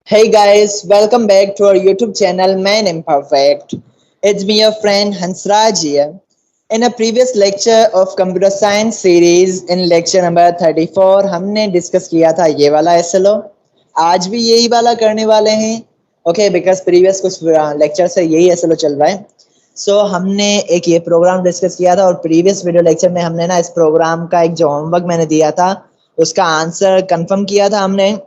Hey guys, welcome back to our YouTube channel Man Imperfect. It's me, your friend Hansraj here. In a previous lecture of computer science series, in lecture number 34, हमने discuss किया था ये वाला SLO. आज भी यही वाला करने वाले हैं. ओके, बिकॉज प्रीवियस कुछ लेक्चर से यही SLO चल रहा है. सो हमने एक ये प्रोग्राम डिस्कस किया था और प्रीवियस वीडियो लेक्चर में हमने ना इस प्रोग्राम का एक जो होमवर्क मैंने दिया था उसका आंसर कंफर्म किया था हमने,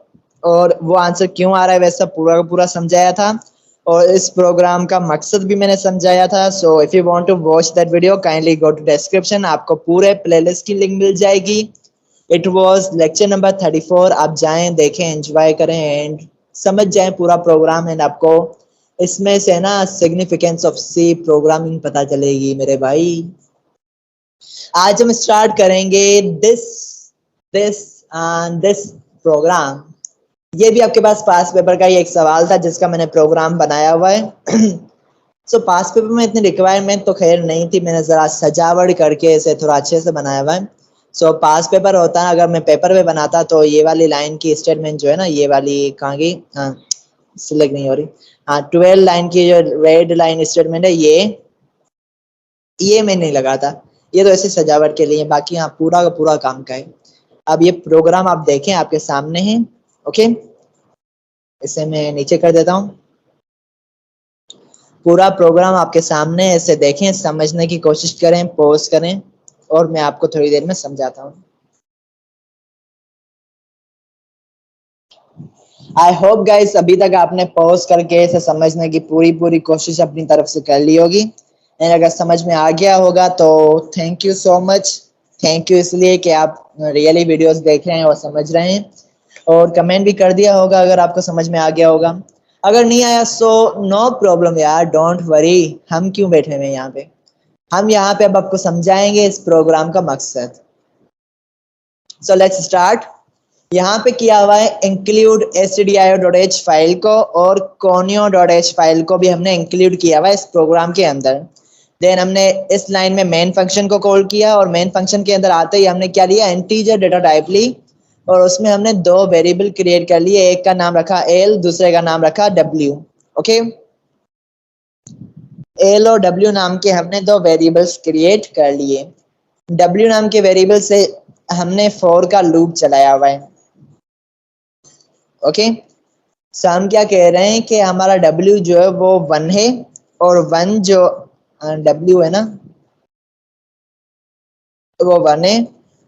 और वो आंसर क्यों आ रहा है वैसा पूरा का पूरा समझाया था, और इस प्रोग्राम का मकसद भी मैंने समझाया था. So if you want to watch that video kindly go to description, आपको पूरे प्लेलिस्ट की लिंक मिल जाएगी. It was lecture number 34. आप जाएं, देखें, एंजॉय करें एंड समझ जाएं पूरा प्रोग्राम, एंड आपको इसमें से ना सिग्निफिकेंस ऑफ सी प्रोग्रामिंग पता चलेगी मेरे भाई. आज हम स्टार्ट करेंगे दिस दिस दिस प्रोग्राम. ये भी आपके पास पास पेपर का ही एक सवाल था जिसका मैंने प्रोग्राम बनाया हुआ है. सो पास पेपर में इतनी रिक्वायरमेंट तो खैर नहीं थी, मैंने जरा सजावट करके इसे थोड़ा अच्छे से बनाया हुआ है. सो पास पेपर होता है, अगर मैं पेपर पे बनाता तो ये वाली लाइन की स्टेटमेंट जो है ना, ये वाली कहाँ की, सिलेक्ट नहीं हो रही, हाँ 12 लाइन की जो रेड लाइन स्टेटमेंट है ये मैं नहीं लगाता. ये तो ऐसे सजावट के लिए, बाकी यहाँ पूरा का पूरा काम का है. अब ये प्रोग्राम आप देखें, आपके सामने है. ओके, इसे मैं नीचे कर देता हूँ. पूरा प्रोग्राम आपके सामने है, इसे देखें, समझने की कोशिश करें, पॉज करें और मैं आपको थोड़ी देर में समझाता हूँ. आई होप गाइस अभी तक आपने पॉज करके इसे समझने की पूरी पूरी कोशिश अपनी तरफ से कर ली होगी, एंड अगर समझ में आ गया होगा तो thank you so much. Thank you इसलिए कि आप रियली वीडियोस देख रहे हैं और समझ रहे हैं, और कमेंट भी कर दिया होगा अगर आपको समझ में आ गया होगा. अगर नहीं आया सो नो प्रॉब्लम यार, डोंट वरी. हम क्यों बैठे हुए हैं यहाँ पे, हम यहाँ पे अब आपको समझाएंगे इस प्रोग्राम का मकसद. So let's start. यहाँ पे किया हुआ है इंक्लूड stdio.h फाइल को, और conio.h फाइल को भी हमने इंक्लूड किया हुआ है इस प्रोग्राम के अंदर. देन हमने इस लाइन में मेन फंक्शन को कॉल किया, और मेन फंक्शन के अंदर आते ही हमने क्या लिया, इंटीजर डेटा टाइप ली, और उसमें हमने दो वेरिएबल क्रिएट कर लिए. एक का नाम रखा l, दूसरे का नाम रखा w. ओके, l और w नाम के हमने दो वेरिएबल्स क्रिएट कर लिए. w नाम के वेरिएबल से हमने फॉर का लूप चलाया हुआ है. ओके, सो हम क्या कह रहे हैं कि हमारा w जो है वो 1 है, और 1 जो w है ना वो 1 है,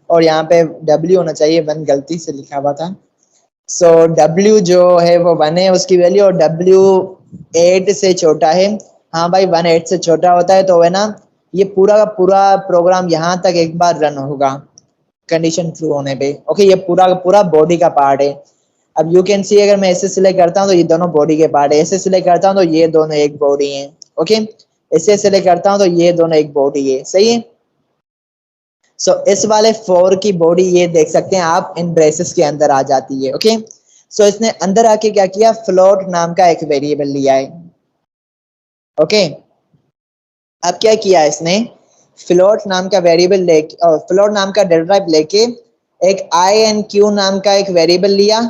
और यहाँ पे w होना चाहिए, 1 गलती से लिखा हुआ था. सो w जो है वो 1 है उसकी वैल्यू, और w 8 से छोटा है. हाँ भाई, 1 8 से छोटा होता है तो है ना, ये पूरा का पूरा प्रोग्राम यहाँ तक एक बार रन होगा कंडीशन ट्रू होने पे. ओके, ये पूरा का पूरा बॉडी का पार्ट है. अब यू कैन सी, अगर मैं ऐसे सिलेक्ट करता हूँ तो ये दोनों बॉडी के पार्ट है, ऐसे सिलेक्ट करता हूँ तो ये दोनों एक बॉडी है. ओके, ऐसे सिलेक्ट करता हूँ तो ये दोनों एक बॉडी है. सही है. सो इस वाले फोर की बॉडी ये देख सकते हैं आप, इन ब्रेसेस के अंदर आ जाती है. ओके, सो इसने अंदर आके क्या किया, फ्लोट नाम का एक वेरिएबल लिया है. ओके, अब क्या किया इसने, फ्लोट नाम का वेरिएबल लेके, फ्लोट नाम का डेटा टाइप लेके एक आई एन क्यू नाम का एक वेरिएबल लिया,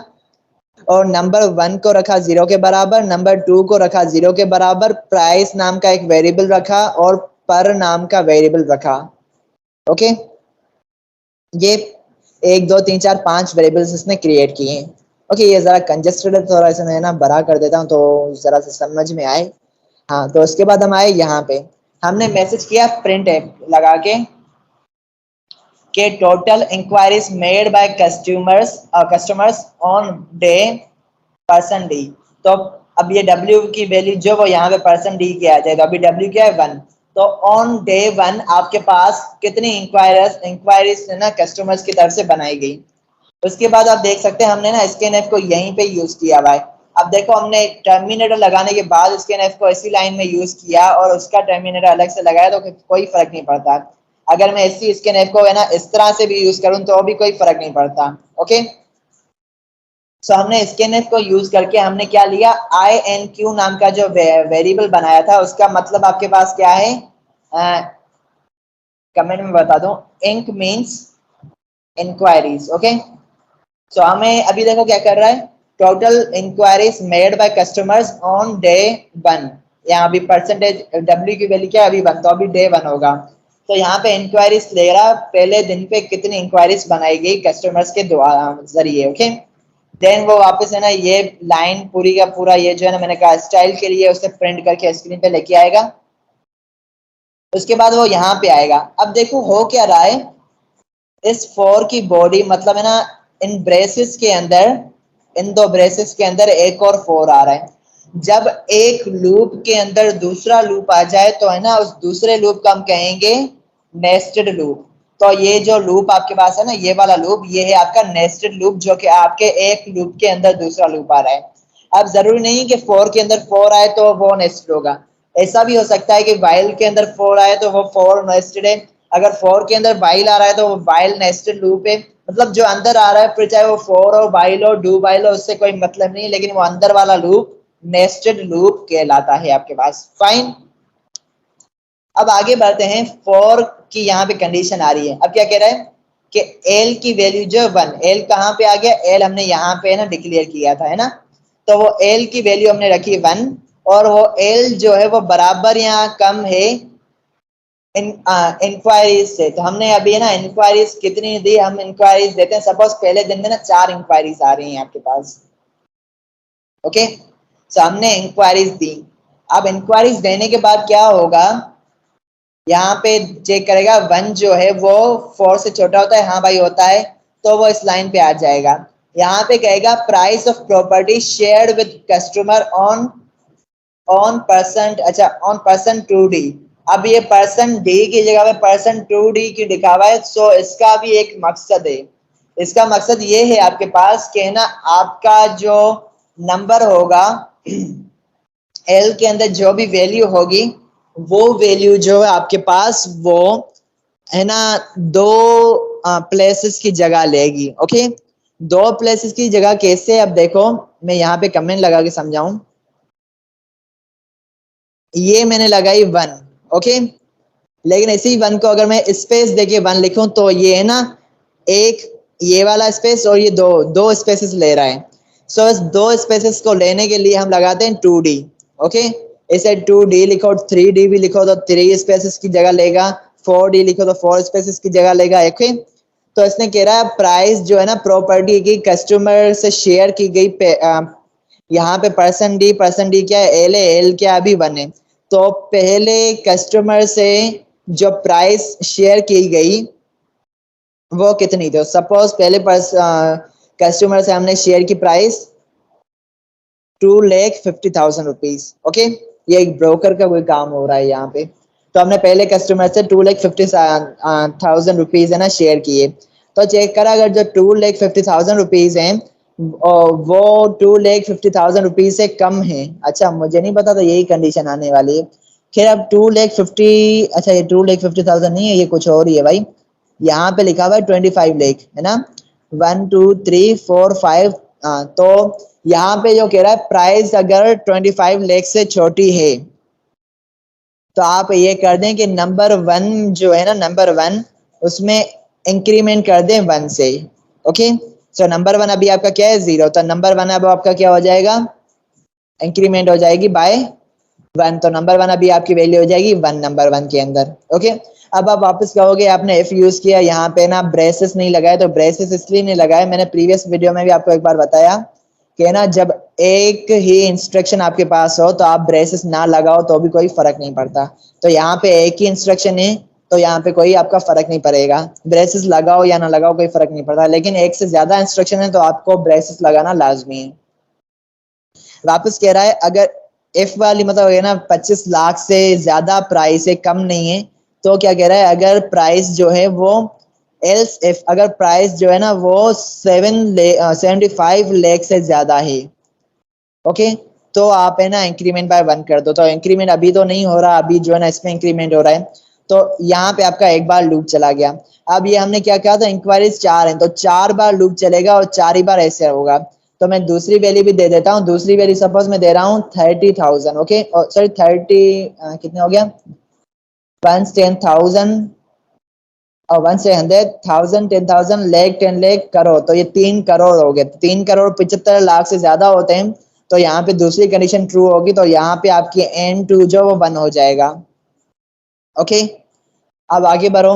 और नंबर 1 को रखा 0 के बराबर, नंबर 2 को रखा 0 के बराबर, प्राइस नाम का एक वेरिएबल रखा, और पर नाम का वेरिएबल रखा. ओके, ये 1 2 3 4 5 वेरिएबल्स इसने क्रिएट किए हैं. ओके, ये जरा कंजेस्टेड है, थोड़ा इसे ना बड़ा कर देता हूँ तो जरा से समझ में आए. हाँ, तो उसके बाद हम आए यहाँ पे, हमने मैसेज किया प्रिंट लगा के total inquiries made by customers on day person D. तो अब ये w की वैल्यू जो वो यहाँ पे पर्सन डी की आ जाए, तो अभी w क्या है, 1. तो ऑन डे 1 आपके पास कितनी इंक्वायरीज ना कस्टमर्स की तरफ से बनाई गई. उसके बाद आप देख सकते हैं हमने ना स्कैनएफ को यहीं पे यूज किया हुआ है. अब देखो, हमने टर्मिनेटर लगाने के बाद स्कैनएफ को इसी लाइन में यूज किया, और उसका टर्मिनेटर अलग से लगाया तो कोई फर्क नहीं पड़ता. अगर मैं इसी स्कैनएफ को है ना इस तरह से भी यूज करूं तो भी कोई फर्क नहीं पड़ता. ओके, सो हमने स्कैनएफ को यूज करके हमने क्या लिया, आई एन क्यू नाम का जो वेरिएबल बनाया था उसका मतलब आपके पास क्या है, कमेंट में बता दूं. Ink means inquiries. Okay, so हमें अभी देखो क्या कर रहा है, total inquiries made by customers on day 1। यहाँ अभी परसेंटेज W की वैल्यू क्या है, अभी 1, तो अभी डे 1 होगा। तो यहाँ पे इंक्वायरीज ले रहा पहले दिन पे कितनी इंक्वायरीज बनाई गई कस्टमर्स के द्वारा जरिए। ओके, देन वो वापस है ना ये लाइन पूरी का पूरा ये जो है ना मैंने कहा स्टाइल के लिए उसे प्रिंट करके स्क्रीन पे लेके आएगा। उसके बाद वो यहाँ पे आएगा। अब देखो हो क्या रहा है, इस फोर की बॉडी मतलब है ना इन ब्रेसेस के अंदर, इन दो ब्रेसेस के अंदर एक और फोर आ रहा है। जब एक लूप के अंदर दूसरा लूप आ जाए तो है ना उस दूसरे लूप का हम कहेंगे नेस्टेड लूप। तो ये जो लूप आपके पास है ना ये वाला लूप, ये है आपका नेस्टेड लूप, जो कि आपके एक लूप के अंदर दूसरा लूप आ रहा है। अब जरूरी नहीं कि फोर के अंदर फोर आए तो वो नेस्टेड होगा, ऐसा भी हो सकता है कि वाइल के अंदर फोर आए तो वो फोर नेस्टेड है। अगर फोर के अंदर वाइल आ रहा है तो वो वाइल नेस्टेड लूप है। मतलब जो अंदर आ रहा है फिर चाहे वो फोर हो वाइल हो डू वाइल हो उससे कोई मतलब नहीं, लेकिन वो अंदर वाला लूप नेस्टेड लूप कहलाता है आपके पास। फाइन, अब आगे बढ़ते हैं। फोर की यहाँ पे कंडीशन आ रही है। अब क्या कह रहा है कि एल की वैल्यू जो 1, एल कहाँ पे आ गया, एल हमने यहाँ पे ना डिक्लेयर किया था है ना, तो वो एल की वैल्यू हमने रखी 1 और वो एल जो है वो बराबर यहाँ कम है इंक्वायरीज से। तो हमने अभी है ना इंक्वायरीज कितनी दी, हम इंक्वायरीज देते हैं सपोज पहले दिन में ना 4 इंक्वायरीज आ रही हैं आपके पास। ओके, तो हमने इंक्वायरीज दी। अब इंक्वायरीज देने के बाद क्या होगा, यहाँ पे चेक करेगा 1 जो है वो 4 से छोटा होता है, हाँ भाई होता है, तो वो इस लाइन पे आ जाएगा। यहाँ पे कहेगा price of property shared with customer on on percent, अच्छा ऑन परसेंट 2D। अब ये परसेंट डी की जगह पे परसेंट 2D की लिखा हुआ है। सो इसका भी एक मकसद है, इसका मकसद ये है आपके पास कि ना आपका जो नंबर होगा एल के अंदर जो भी वैल्यू होगी वो वैल्यू जो है आपके पास वो है ना दो प्लेसेस की जगह लेगी। ओके, दो प्लेसेस की जगह कैसे, अब देखो मैं यहाँ पे कमेंट लगा के समझाऊं। ये मैंने लगाई 1, ओके, लेकिन इसी 1 को अगर मैं स्पेस देके 1 लिखूं तो ये है ना एक ये वाला स्पेस और ये दो दो स्पेसेस ले रहा है। सो इस दो स्पेसेस को लेने के लिए हम लगाते हैं 2D। ओके, इसे 2D लिखो, 3D भी लिखो तो 3 स्पेसेस की जगह लेगा, 4D लिखो तो 4 स्पेसेस की जगह लेगा। ओके, तो इसने कह रहा है प्राइस जो है ना प्रॉपर्टी की कस्टमर से शेयर की गई यहाँ पे परसेंट डी क्या है, एल है, एल क्या अभी 1 है। तो पहले कस्टमर से जो प्राइस शेयर की गई वो कितनी थी, सपोज पहले कस्टमर से हमने शेयर की प्राइस 2,50,000 रुपीज। ओके, ये एक ब्रोकर का कोई काम हो रहा है यहाँ पे। तो हमने पहले कस्टमर से 2,50,000 रुपीज है ना शेयर किए। तो चेक करा अगर जो 2,50,000 रुपीज है वो 2,50,000 रुपीज से कम है। अच्छा मुझे नहीं पता था यही कंडीशन आने वाली है। खैर अब 2,50,000, अच्छा ये 2,50,000 नहीं है, ये कुछ और ही है भाई। यहाँ पे लिखा हुआ है 25 लाख है ना, 1 2 3 4 5। तो यहाँ पे जो कह रहा है प्राइस अगर 25 लाख से छोटी है तो आप ये कर दें कि नंबर 1 जो है ना नंबर 1 उसमें इंक्रीमेंट कर दें 1 से। ओके, सो नंबर 1 अभी आपका क्या है 0, तो नंबर 1 अब आपका क्या हो जाएगा, इंक्रीमेंट हो जाएगी बाय 1। तो नंबर 1 अभी आपकी वैल्यू हो जाएगी 1 नंबर 1 के अंदर। ओके, अब आप वापस कहोगे आपने इफ यूज किया, यहाँ पे ना ब्रेसेस नहीं लगाए, तो ब्रेसेस इसलिए नहीं लगाए, मैंने प्रीवियस वीडियो में भी आपको एक बार बताया कि ना जब एक ही इंस्ट्रक्शन आपके पास हो तो आप ब्रेसेस ना लगाओ तो भी कोई फर्क नहीं पड़ता। तो यहाँ पे एक ही इंस्ट्रक्शन है तो यहाँ पे कोई आपका फर्क नहीं पड़ेगा, ब्रेसेस लगाओ या ना लगाओ कोई फर्क नहीं पड़ता। लेकिन एक से ज्यादा इंस्ट्रक्शन है तो आपको ब्रेसेस लगाना लाजमी है। वापस कह रहा है अगर एफ वाली मतलब है ना 25 लाख से ज्यादा प्राइस है, कम नहीं है, तो क्या कह रहा है अगर प्राइस जो है वो एल्स इफ अगर प्राइस जो है ना वो 75 लाख से ज्यादा है, ओके, तो आप है ना इंक्रीमेंट बाय 1 कर दो। तो इंक्रीमेंट अभी तो नहीं हो रहा, अभी जो है ना इसमें इंक्रीमेंट हो रहा है। तो यहाँ पे आपका एक बार लूप चला गया। अब ये हमने क्या कहा था इंक्वायरीज 4 हैं तो 4 बार लूप चलेगा और 4 ही बार ऐसे होगा। तो मैं दूसरी वैल्यू भी दे देता हूँ, दूसरी वैल्यू सपोज मैं दे रहा हूँ 30,000। ओके, सॉरी 30 कितने हो गया, 10,000 और 1 से 100, 1000, 10,000, लाख, 10 लाख, करोड़, तो ये 3 करोड़ हो गए। 3 करोड़ 75 लाख से ज्यादा होते हैं तो यहाँ पे दूसरी कंडीशन ट्रू होगी, तो यहाँ पे आपकी n2 जो वो 1 हो जाएगा। ओके, अब आगे बढ़ो,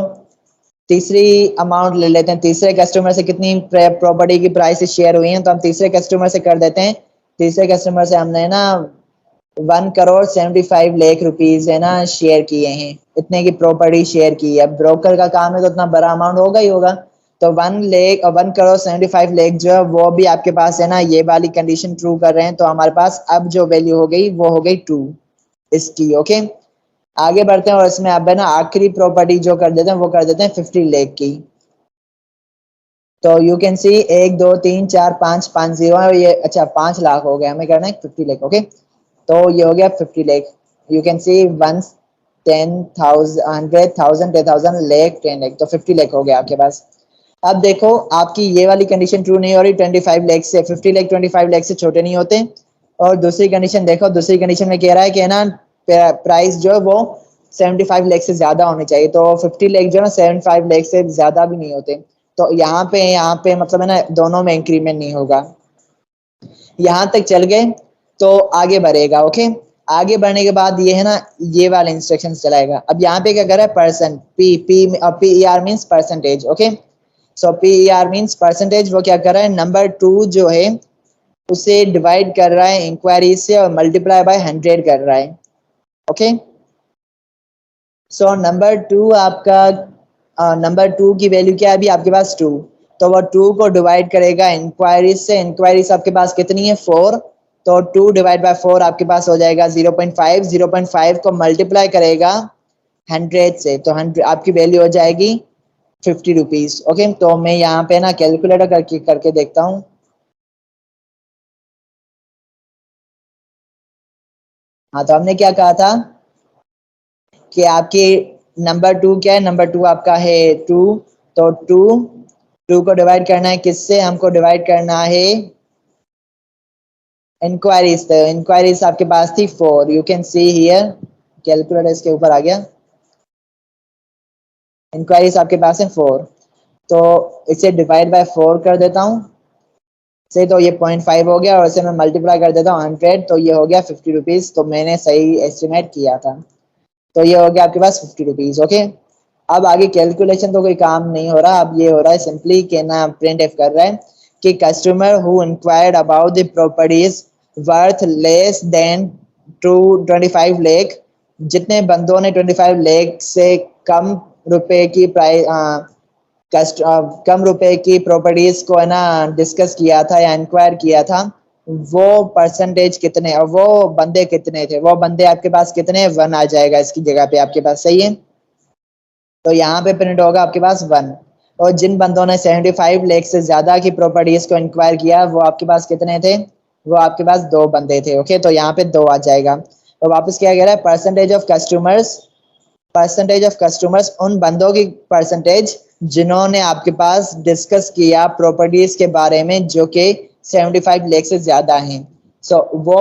तीसरी अमाउंट ले लेते हैं। तीसरे कस्टमर से कितनी प्रॉपर्टी की प्राइस शेयर हुई है, तो हम तीसरे कस्टमर से कर देते हैं। तीसरे कस्टमर से हमने ना 1,75 करोड़ रुपीज है ना शेयर किए हैं, इतने की प्रॉपर्टी शेयर की है। ब्रोकर का काम है तो इतना बड़ा अमाउंट होगा ही होगा, तो 1,75 करोड़ जो है वो भी आपके पास है ना, ये वाली कंडीशन ट्रू कर रहे हैं, तो हमारे पास अब जो वैल्यू हो गई वो हो गई ट्रू इसकी। ओके, आगे बढ़ते हैं और इसमें अब है ना आखिरी प्रॉपर्टी जो कर देते हैं वो कर देते हैं 50 लाख की। तो यू कैन सी 1 2 3 4 5 5 जीरो है ये, अच्छा 5 लाख हो गया, हमें करना है 50 लाख। ओके, तो ये हो गया 50 lakh. You can see 1 10,000 100,000 10,000 lakh 10 lakh, तो 50 लाख हो गया आपके पास। अब देखो आपकी ये वाली कंडीशन ट्रू नहीं हो रही, 25 लाख से 50 लाख 25 लाख से छोटे नहीं होते। और दूसरी कंडीशन देखो, दूसरी कंडीशन में कह रहा है कि ना प्राइस जो है वो 75 लाख से ज्यादा होनी चाहिए, तो 50 लाख जो है 75 लाख से ज्यादा भी नहीं होते, तो यहाँ पे मतलब है ना दोनों में इंक्रीमेंट नहीं होगा। यहाँ तक चल गए तो आगे बढ़ेगा। ओके, आगे बढ़ने के बाद ये है ना ये वाला इंस्ट्रक्शन चलाएगा। अब यहाँ पे क्या कर रहा है, percent, PER means percentage. Okay, so PER means percentage, वो क्या कर रहा है, नंबर 2 जो है उसे डिवाइड कर रहा है इंक्वायरी से और मल्टीप्लाई बाय 100 कर रहा है। ओके, सो नंबर 2 आपका नंबर 2 की वैल्यू क्या है अभी आपके पास 2, तो वो 2 को डिवाइड करेगा इंक्वायरीज से। इंक्वायरीज आपके पास कितनी है 4, तो 2 डिवाइड बाय 4 आपके पास हो जाएगा 0.5। 0.5 को मल्टीप्लाई करेगा 100 से, तो 100 आपकी वैल्यू हो जाएगी 50 रुपीज। ओके, तो मैं यहाँ पे ना कैलकुलेटर करके देखता हूँ। हाँ, तो हमने क्या कहा था कि आपके नंबर 2 क्या है, नंबर 2 आपका है 2, तो 2 को डिवाइड करना है किससे, हमको डिवाइड करना है इंक्वायरीज। तो इंक्वायरीज आपके पास थी 4, you can see here, calculator इसके ऊपर आ गया, इंक्वायरीज आपके पास है 4, तो इसे डिवाइड बाय 4 कर देता हूँ से, तो ये 0.5 हो गया, और इसे मैं मल्टीप्लाई कर देता हूँ 100, तो ये हो गया 50 रुपीज। तो मैंने सही एस्टिमेट किया था, तो ये हो गया आपके पास 50 रुपीज। ओके, अब आगे कैलकुलेशन तो कोई काम नहीं हो रहा, अब ये हो रहा है सिंपली कि ना प्रिंट एफ कर रहा है कि customer who inquired about the properties worth less then 25 lakh, जितने बंदों ने 25 लाख से कम रुपए की कम रुपए की प्रॉपर्टीज को है ना डिस्कस किया था या इंक्वायर किया था, वो परसेंटेज कितने और वो बंदे कितने थे, वो बंदे आपके पास कितने, 1 आ जाएगा इसकी जगह पे आपके पास। सही है, तो यहाँ पे प्रिंट होगा आपके पास 1। और जिन बंदों ने 75 लाख से ज्यादा की प्रॉपर्टीज को इंक्वायर किया वो आपके पास कितने थे, वो आपके पास 2 बंदे थे। ओके, तो यहाँ पे 2 आ जाएगा। तो वापस क्या कह रहा है, परसेंटेज ऑफ कस्टमर्स उन बंदों की परसेंटेज जिन्होंने आपके पास डिस्कस किया प्रॉपर्टीज के बारे में जो कि 75 लाख से ज्यादा हैं। सो वो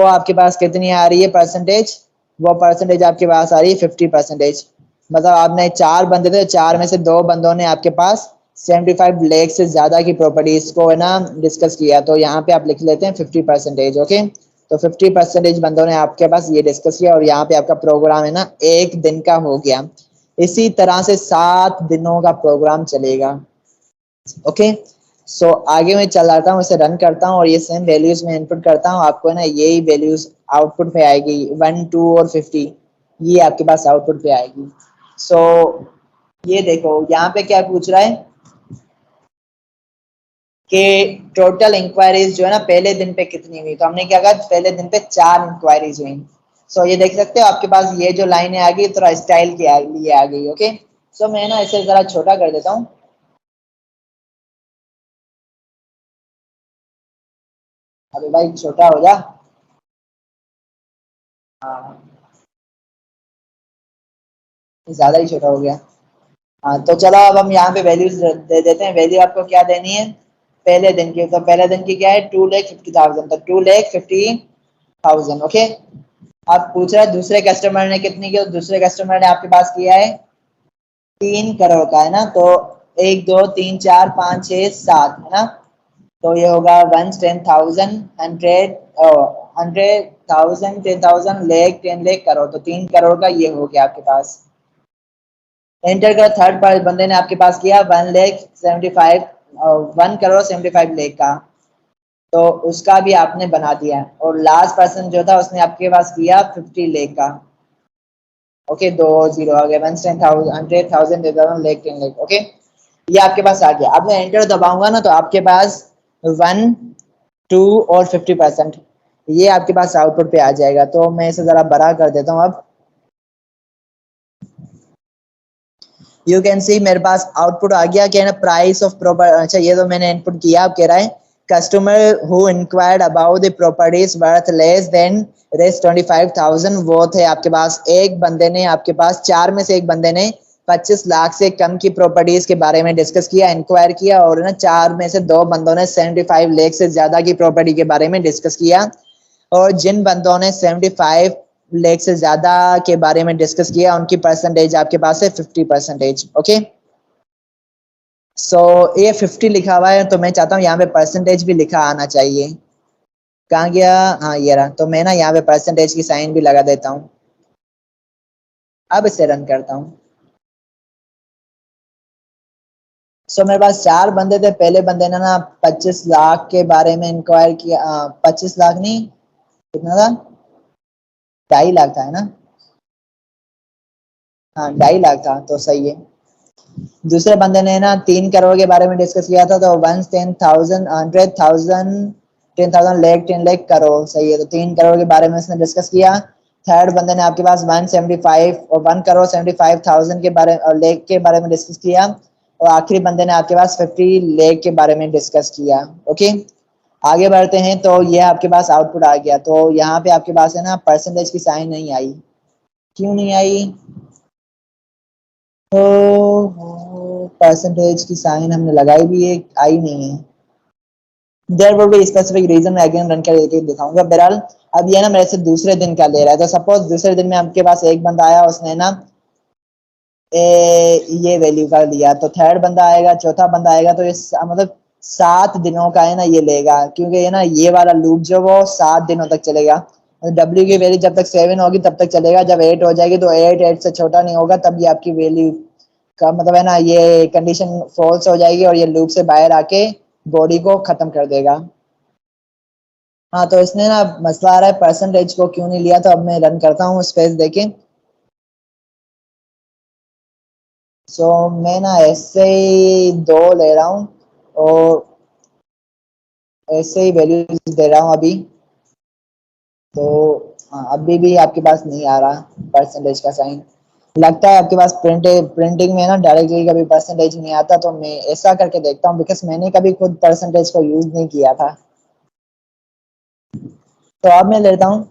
आपके पास कितनी आ रही है परसेंटेज, वो परसेंटेज आपके पास आ रही है 50%। मतलब आपने 4 बंदे थे, 4 में से 2 बंदों ने आपके पास 75 लाख से ज्यादा की प्रॉपर्टीज को है ना डिस्कस किया, तो यहाँ पे आप लिख लेते हैं 50%। ओके, तो 50% बंदों ने आपके पास ये डिस्कस किया, और यहाँ पे आपका प्रोग्राम है ना 1 दिन का हो गया। इसी तरह से 7 दिनों का प्रोग्राम चलेगा। ओके, सो आगे मैं चल आता हूँ, इसे रन करता हूँ और ये सेम वैल्यूज में इनपुट करता हूँ, आपको है ना यही वैल्यूज आउटपुट पे आएगी 1 2 और 50, ये आपके पास आउटपुट पे आएगी। सो ये देखो यहाँ पे क्या पूछ रहा है कि टोटल इंक्वायरीज जो है ना पहले दिन पे कितनी हुई, तो हमने क्या कहा पहले दिन पे 4 इंक्वायरीज हुई। सो ये देख सकते हो आपके पास ये जो लाइन आ गई थोड़ा स्टाइल के लिए आ गई। ओके, सो मैं ना इसे जरा छोटा कर देता हूँ। अभी भाई छोटा हो जा। हाँ, ज्यादा ही छोटा हो गया। हाँ, तो चलो अब हम यहाँ पे वैल्यूज दे देते हैं। वैल्यू आपको क्या देनी है पहले दिन की, तो पहले दिन की क्या है 2,50,000, तो 2,50,000। ओके, आप पूछ रहे हैं दूसरे कस्टमर ने कितनी की, तो दूसरे कस्टमर ने आपके पास किया है 3 करोड़ का है ना, तो 1 2 3 4 5 6 7 है ना, तो ये होगा 1 10,000 100 100,000 10,000 लाख 10 लाख करोड़, तो 3 करोड़ का ये हो गया आपके पास। एंटर का थर्ड पार्ट बंदे ने आपके पास किया 1 लाख 75 1 करोड़ 75 लाख का, तो उसका भी आपने बना दिया। और लास्ट पर्सन जो था उसने आपके पास किया 50 लाख का। ओके, 2 0 आ गया, 1 10,000 100,000 लाख 10 लाख। ओके, ये आपके पास आ गया। अब मैं एंटर दबाऊंगा ना, तो आपके पास 1 2 और 50% ये आपके पास आउटपुट पे आ जाएगा। तो मैं इसे जरा बड़ा कर देता हूँ। अब यू कैन सी मेरे पास आउटपुट आ गया क्या ना, प्राइस ऑफ प्रॉपर। अच्छा, ये तो मैंने इनपुट किया। आप कह रहा है customer who inquired about the properties worth less than Rs 25,000, वो थे आपके पास एक बंदे ने, आपके पास 4 में से एक बंदे ने 25 लाख से कम की प्रॉपर्टीज के बारे में डिस्कस किया, इंक्वायर किया। और ना 4 में से 2 बंदों ने 75 लाख से ज्यादा की प्रॉपर्टी के बारे में डिस्कस किया। और जिन बंदों ने 75 लाख से ज्यादा के बारे में डिस्कस किया उनकी परसेंटेज आपके पास है 50%। ओके, सो ये 50 लिखा हुआ है, तो मैं चाहता हूँ यहाँ पे परसेंटेज भी लिखा आना चाहिए। कहाँ गया? हाँ, ये रहा। तो मैं ना यहाँ पे परसेंटेज की साइन भी लगा देता हूँ। अब इसे रन करता हूँ। सो मेरे पास 4 बंदे थे। पहले बंदे ने ना 25 लाख के बारे में इंक्वायर किया। 25 लाख नहीं, कितना था? 2.5 लाख था, है ना? हाँ, 2.5 लाख था, तो सही है। दूसरे बंदे ने ना 3 करोड़ के बारे में डिस्कस किया था, तो 1 10,000 100,000 10,000 लाख 10 लाख करोड़, सही है। तो 3 करोड़ के बारे में उसने डिस्कस किया। थर्ड बंदे ने आपके पास 175 और 1 करोड़ 75,000 के बारे और लेख के बारे में डिस्कस किया। और आखिरी बंदे ने आपके पास 50 लाख के बारे में डिस्कस किया। ओके, आगे बढ़ते हैं। तो ये आपके पास आउटपुट आ गया। तो यहाँ पे आपके पास है ना परसेंटेज की साइन नहीं आई। क्यों नहीं आई? तो परसेंटेज की साइन हमने लगाई भी है, आई नहीं है। There would be specific reason, मैं अगेन रन करके दिखाऊंगा। बहरहाल अब ये ना मेरे से दूसरे दिन का ले रहा है। तो सपोज दूसरे दिन में आपके पास एक बंदा आया, उसने ना ये वैल्यू का लिया। तो थर्ड बंदा आएगा, चौथा बंदा आएगा, तो ये मतलब 7 दिनों का है ना ये लेगा, क्योंकि ये ना ये वाला लूप जो वो 7 दिनों तक चलेगा। डब्ल्यू की वैल्यू जब तक 7 होगी तब तक चलेगा। जब 8 हो जाएगी तो 8 से छोटा नहीं होगा, तब ये आपकी वैल्यू का मतलब है ना ये कंडीशन फॉल्स हो जाएगी और ये लूप से बाहर आके बॉडी को खत्म कर देगा। हाँ, तो इसने ना मसला आ रहा है परसेंटेज को क्यों नहीं लिया। तो अब मैं रन करता हूँ, स्पेस देके। सो मैं ना ऐसे ही 2 ले रहा हूँ और ऐसे ही वैल्यूज दे रहा हूँ अभी। तो हाँ, अभी भी आपके पास नहीं आ रहा परसेंटेज का साइन। लगता है आपके पास प्रिंटिंग में ना डायरेक्टली कभी परसेंटेज नहीं आता। तो मैं ऐसा करके देखता हूँ, बिकॉज मैंने कभी खुद परसेंटेज को यूज नहीं किया था। तो अब मैं लेता हूँ।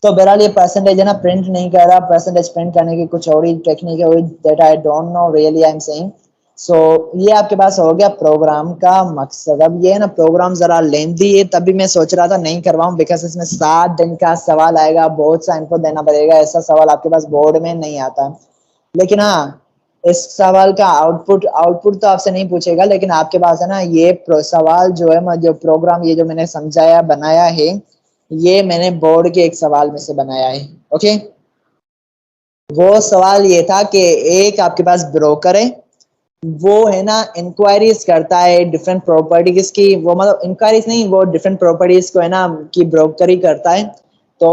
तो बहरहाल ये परसेंटेज है ना प्रिंट नहीं कर रहा। परसेंटेज प्रिंट करने की कुछ और ही टेक्निक है, that I don't know really, I am saying. So ये आपके पास हो गया प्रोग्राम का मकसद। अब ये है ना प्रोग्राम जरा लेंथी है, तभी मैं सोच रहा था नहीं करवाऊं, बिकॉज इसमें 7 दिन का सवाल आएगा, बहुत सा इनपुट देना पड़ेगा। ऐसा सवाल आपके पास बोर्ड में नहीं आता। लेकिन हाँ, इस सवाल का आउटपुट आउटपुट तो आपसे नहीं पूछेगा, लेकिन आपके पास है ना ये सवाल जो है, जो प्रोग्राम ये जो मैंने समझाया बनाया है, ये मैंने बोर्ड के एक सवाल में से बनाया है। ओके, वो सवाल ये था कि एक आपके पास ब्रोकर है, वो है ना इंक्वायरीज करता है डिफरेंट प्रॉपर्टीज की। वो मतलब इंक्वायरीज नहीं, वो डिफरेंट प्रॉपर्टीज को है ना की ब्रोकरी करता है। तो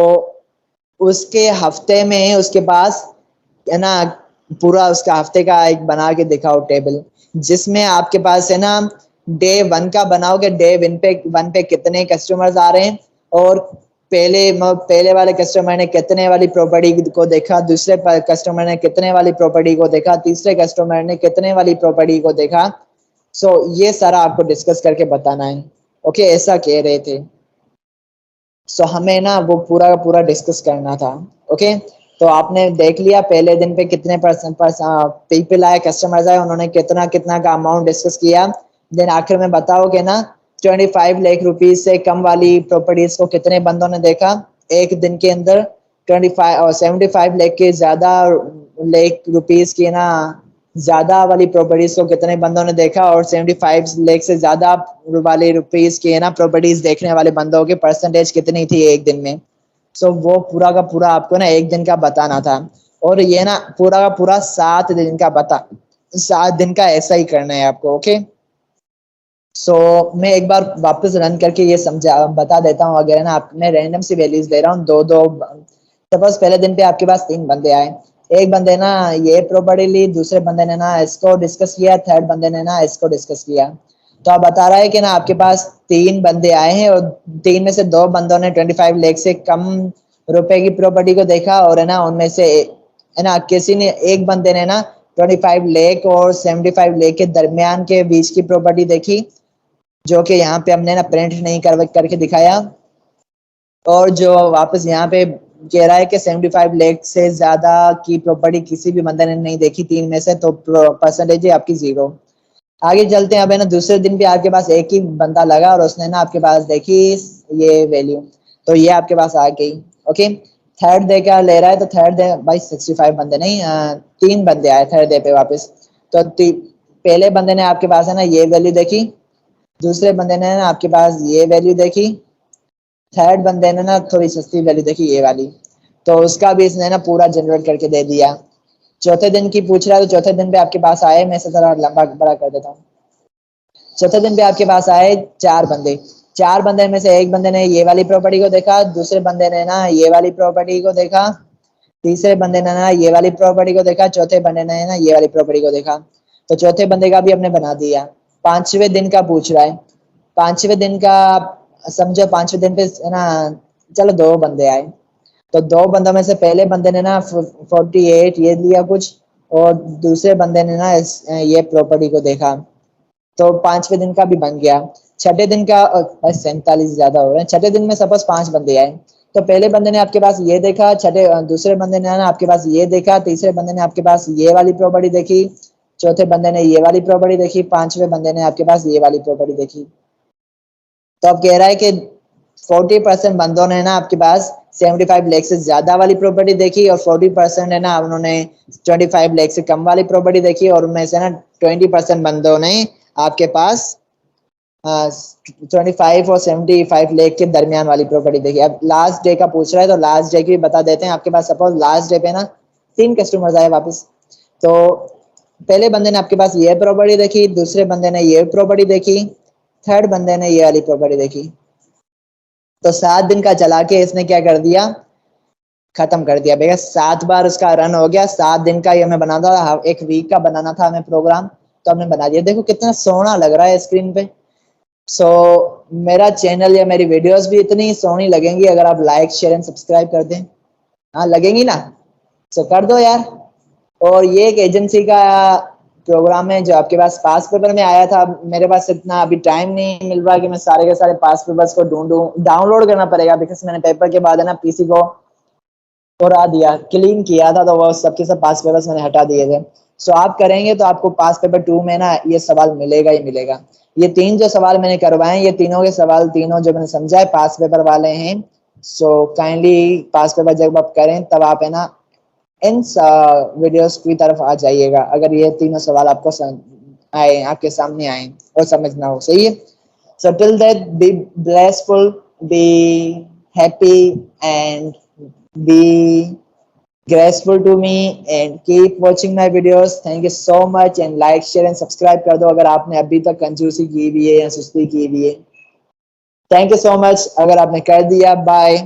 उसके हफ्ते में उसके पास है ना पूरा उसका हफ्ते का एक बना के दिखाओ टेबल, जिसमें आपके पास है ना डे 1 का बनाओगे, डे 1 पे कितने कस्टमर्स आ रहे हैं, और पहले वाले कस्टमर ने कितने वाली प्रॉपर्टी को देखा, दूसरे कस्टमर ने कितने वाली प्रॉपर्टी को देखा, तीसरे कस्टमर ने कितने वाली प्रॉपर्टी को देखा। सो ये सारा आपको डिस्कस करके बताना है। ओके, ऐसा कह रहे थे। सो हमें ना वो पूरा का पूरा डिस्कस करना था। ओके, तो आपने देख लिया पहले दिन पे कितने परसेंट पीपल आए, कस्टमर्स आए, उन्होंने कितना कितना का अमाउंट डिस्कस किया। देन आखिर में बताओगे ना 25 लाख रुपीज से कम वाली प्रॉपर्टीज को कितने बंदों ने देखा एक दिन के अंदर। 25 और 75 लाख के ज़्यादा लाख रुपीस की ना ज़्यादा वाली प्रॉपर्टीज को कितने बंदों ने देखा, और 75 लाख से ज़्यादा वाले रुपीस की ना प्रॉपर्टीज देखने वाले बंदों की परसेंटेज कितनी थी एक दिन में। सो वो पूरा का पूरा आपको ना एक दिन का बताना था, और ये ना पूरा का पूरा 7 दिन का 7 दिन का ऐसा ही करना है आपको। ओके, सो मैं एक बार वापस रन करके ये समझा बता देता हूँ। अगर ना आपने रैंडम सी वैल्यूज दे रहा हूँ, दो दो। सपोज पहले दिन पे आपके पास 3 बंदे आए, एक बंदे ना ये प्रॉपर्टी ली, दूसरे बंदे ने ना इसको डिस्कस किया, थर्ड बंदे ने ना इसको डिस्कस किया। तो आप बता रहा है कि ना आपके पास 3 बंदे आए हैं, और 3 में से 2 बंदों ने 25 लाख से कम रुपए की प्रॉपर्टी को देखा, और है ना उनमें से है ना किसी ने एक बंदे ने ना 25 लाख और 75 लाख के दरमियान के बीच की प्रॉपर्टी देखी, जो कि यहाँ पे हमने ना प्रिंट नहीं करके दिखाया। और जो वापस यहाँ पे कह रहा है कि 75 लाख से ज्यादा की प्रॉपर्टी किसी भी बंदे ने नहीं देखी 3 में से, तो परसेंटेज है आपकी 0। आगे चलते हैं। अब है ना दूसरे दिन भी आपके पास एक ही बंदा लगा, और उसने ना आपके पास देखी ये वैल्यू, तो ये आपके पास आ गई। ओके, थर्ड डे का ले रहा है, तो थर्ड डे भाई 65 बंदे नहीं 3 बंदे आए थर्ड डे पे वापस। तो पहले बंदे ने आपके पास है ना ये वैल्यू देखी, दूसरे बंदे ने ना आपके पास ये वैल्यू देखी, थर्ड बंदे ने ना थोड़ी सस्ती वैल्यू देखी ये वाली, तो उसका भी इसने ना पूरा जनरेट करके दे दिया। चौथे दिन की पूछ रहा है, तो चौथे दिन पे आपके पास आए, मैं इसे जरा लंबा बड़ा कर देता हूँ। चौथे दिन पे आपके पास आए 4 बंदे। 4 बंदे में से एक बंदे ने ये वाली प्रॉपर्टी को देखा, दूसरे बंदे ने ना ये वाली प्रॉपर्टी को देखा, तीसरे बंदे ने ना ये वाली प्रॉपर्टी को देखा, चौथे बंदे ने ना ये वाली प्रॉपर्टी को देखा। तो चौथे बंदे का भी हमने बना दिया। 5वें दिन का पूछ रहा है। 5वें दिन का समझो, 5वें दिन पे है ना, चलो 2 बंदे आए, तो 2 बंदों में से पहले बंदे ने ना 48 ये लिया कुछ, और दूसरे बंदे ने ना ये प्रॉपर्टी को देखा, तो 5वें दिन का भी बन गया। छठे दिन का 47 ज्यादा हो रहे हैं। छठे दिन में सपोज 5 बंदे आए, तो पहले बंदे ने आपके पास ये देखा, दूसरे बंदे ने ना आपके पास ये देखा, तीसरे बंदे ने आपके पास ये वाली प्रॉपर्टी देखी, चौथे बंदे ने ये वाली प्रॉपर्टी देखी, 5वें बंदे ने आपके पास ये वाली प्रॉपर्टी देखी। तो अब कह रहा है कि 40% बंदों ने ना आपके पास 75 लाख से ज्यादा वाली प्रॉपर्टी देखी, और 40% है ना उन्होंने 25 लाख से कम वाली प्रॉपर्टी देखी, और उनमें से ना 20% बंदों ने आपके पास 25 और 75 लाख के दरमियान वाली प्रॉपर्टी देखी। अब लास्ट डे का पूछ रहा है, तो लास्ट डे की बता देते हैं। आपके पास सपोज लास्ट डे पे ना 3 कस्टमर्स आए वापस, तो पहले बंदे ने आपके पास ये प्रॉपर्टी देखी, दूसरे बंदे ने ये प्रॉपर्टी देखी, थर्ड बंदे ने ये वाली प्रॉपर्टी देखी। तो 7 दिन का चला के इसने क्या कर दिया, खत्म कर दिया भैया। 7 बार उसका रन हो गया। 7 दिन का ये हमें बनाना था, एक वीक का बनाना था हमें प्रोग्राम, तो हमने बना दिया। देखो कितना सोहना लग रहा है स्क्रीन पे। सो मेरा चैनल या मेरी वीडियोस भी इतनी सोहनी लगेंगी अगर आप लाइक शेयर एंड सब्सक्राइब कर दें। हाँ लगेंगी ना, सो कर दो यार। और ये एक एजेंसी का प्रोग्राम है जो आपके पास पास पेपर में आया था। मेरे पास इतना अभी टाइम नहीं मिल रहा कि मैं सारे के सारे पास पेपर्स को ढूंढूं, डाउनलोड करना पड़ेगा, बिकॉज मैंने पेपर के बाद है ना पीसी को उड़ा दिया, क्लीन किया था, तो वो सबके सब पास पेपर्स मैंने हटा दिए थे। सो आप करेंगे तो आपको पास पेपर 2 में ना ये सवाल मिलेगा ही मिलेगा। ये 3 जो सवाल मैंने करवाए, ये तीनों के सवाल तीनों जो मैंने समझा है पास पेपर वाले हैं। सो काइंडली पास पेपर जब आप करें तब आप है ना इन वीडियोस की तरफ आ जाइएगा, अगर ये तीनों सवाल आपको आए, आपके सामने आए और समझना हो। सही है। So till that, be blissful, be happy, and be graceful to me, and keep watching my videos. Thank you so much, and like, share and subscribe कर दो अगर आपने अभी तक कंजूसी की हुई है या सुस्ती की हुई है। थैंक यू सो मच अगर आपने कर दिया। बाय।